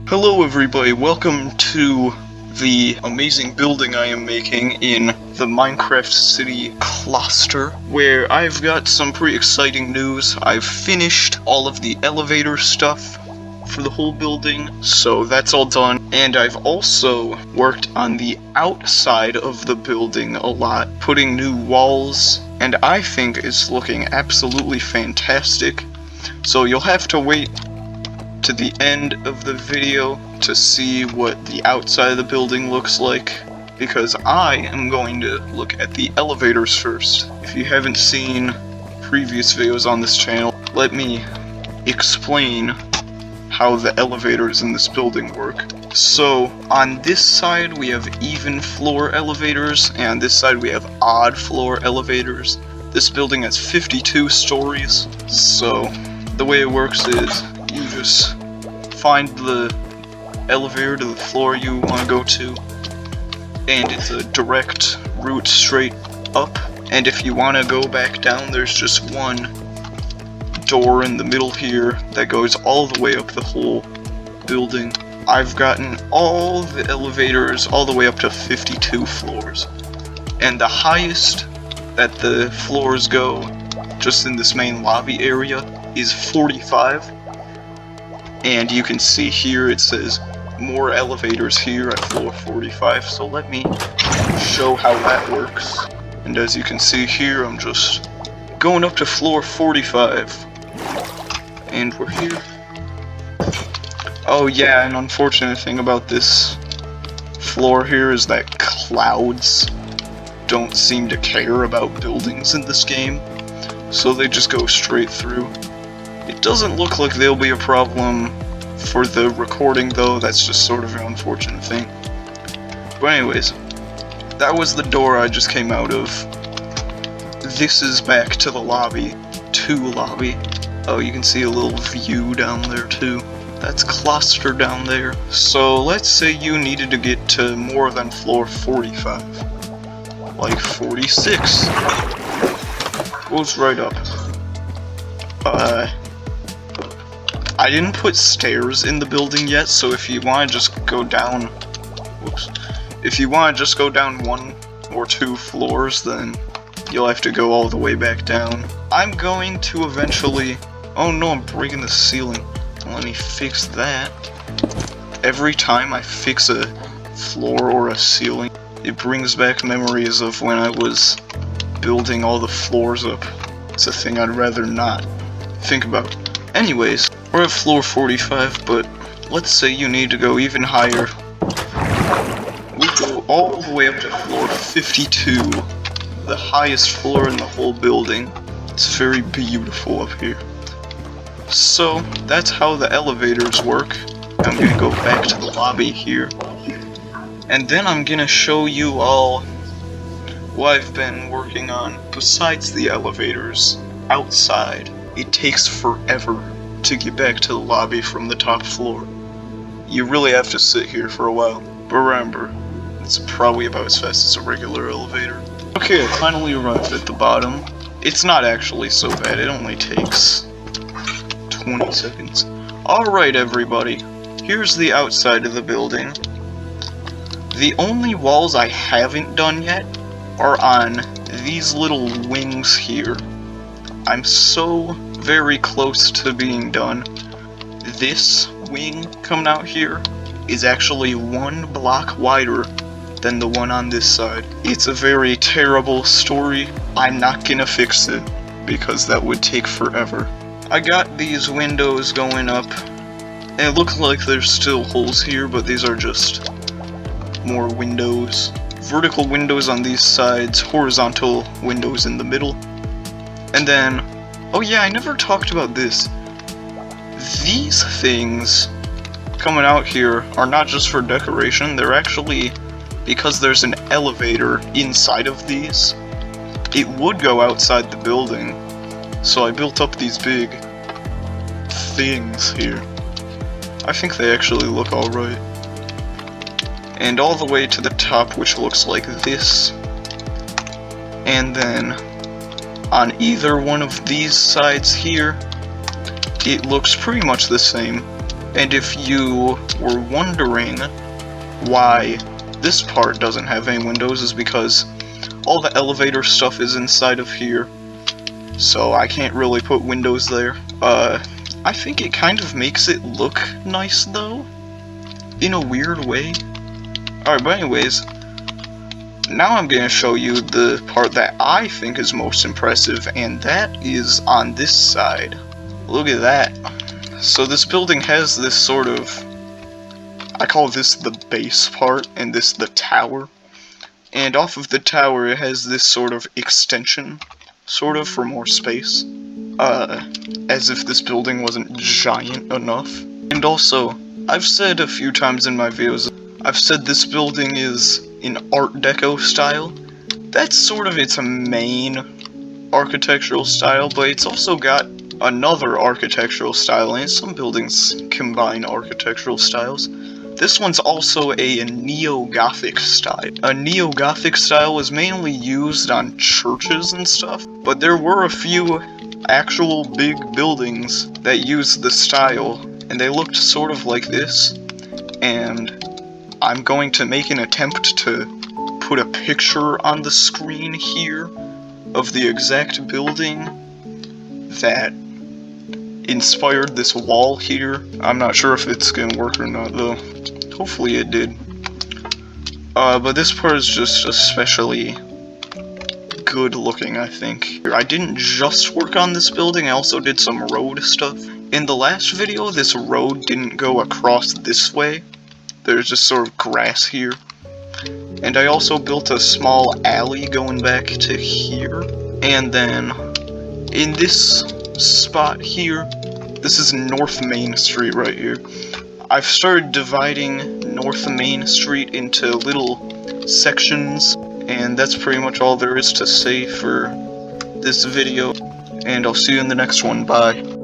Hello everybody, welcome to the amazing building I am making in the Minecraft city Klahster, where I've got some pretty exciting news. I've finished all of the elevator stuff for the whole building, so that's all done. And I've also worked on the outside of the building a lot, putting new walls, and I think it's looking absolutely fantastic. So you'll have to wait to the end of the video to see what the outside of the building looks like, because I am going to look at the elevators first. If you haven't seen previous videos on this channel, let me explain how the elevators in this building work. So on this side we have even floor elevators, and on this side we have odd floor elevators. This building has 52 stories, so the way it works is you just find the elevator to the floor you want to go to, and it's a direct route straight up. And if you want to go back down, there's just one door in the middle here that goes all the way up the whole building. I've gotten all the elevators all the way up to 52 floors, and the highest that the floors go just in this main lobby area is 45. And you can see here it says more elevators here at floor 45, so let me show how that works. And as you can see here, I'm just going up to floor 45, and we're here. Oh yeah, an unfortunate thing about this floor here is that clouds don't seem to care about buildings in this game, so they just go straight through. It doesn't look like there'll be a problem for the recording though, that's just sort of an unfortunate thing. But anyways, that was the door I just came out of. This is back to the lobby. Oh, you can see a little view down there too. That's Klahster down there. So let's say you needed to get to more than floor 45. Like 46. Goes right up. I didn't put stairs in the building yet, so if you want to just go down, if you want to just go down 1 or 2 floors, then you'll have to go all the way back down. I'm going to eventually, oh no, I'm breaking the ceiling. Let me fix that. Every time I fix a floor or a ceiling, it brings back memories of when I was building all the floors up. It's a thing I'd rather not think about. Anyways, we're at floor 45, but let's say you need to go even higher. We go all the way up to floor 52, the highest floor in the whole building. It's very beautiful up here. So, that's how the elevators work. I'm gonna go back to the lobby here, and then I'm gonna show you all what I've been working on besides the elevators outside. It takes forever to get back to the lobby from the top floor. You really have to sit here for a while, but remember, it's probably about as fast as a regular elevator. Okay, I finally arrived at the bottom. It's not actually so bad, it only takes 20 seconds. Alright everybody, here's the outside of the building. The only walls I haven't done yet are on these little wings here. I'm so very close to being done. This wing coming out here is actually 1 block wider than the one on this side. It's a very terrible story. I'm not gonna fix it because that would take forever. I got these windows going up, and it looks like there's still holes here, but these are just more windows. Vertical windows on these sides, horizontal windows in the middle. And then, oh yeah, I never talked about this. These things coming out here are not just for decoration, they're actually, because there's an elevator inside of these, it would go outside the building. So I built up these big things here. I think they actually look alright. And all the way to the top, which looks like this. And then on either one of these sides here, it looks pretty much the same. And if you were wondering why this part doesn't have any windows, is because all the elevator stuff is inside of here, so I can't really put windows there. I think it kind of makes it look nice though, in a weird way. Alright, but anyways, now I'm going to show you the part that I think is most impressive, and that is on this side. Look at that. So this building has this sort of, I call this the base part, and this the tower. And off of the tower it has this sort of extension, sort of, for more space. As if this building wasn't giant enough. And also, I've said a few times in my videos, I've said this building is in Art Deco style. That's sort of its main architectural style, but it's also got another architectural style, and some buildings combine architectural styles. This one's also a neo-Gothic style. A neo-Gothic style was mainly used on churches and stuff, but there were a few actual big buildings that used the style, and they looked sort of like this. And I'm going to make an attempt to put a picture on the screen here of the exact building that inspired this wall here. I'm not sure if it's gonna work or not though. Hopefully it did. But this part is just especially good looking, I think. I didn't just work on this building, I also did some road stuff. In the last video, this road didn't go across this way. There's just sort of grass here. And I also built a small alley going back to here. And then, in this spot here, this is North Main Street right here. I've started dividing North Main Street into little sections, and that's pretty much all there is to say for this video. And I'll see you in the next one. Bye.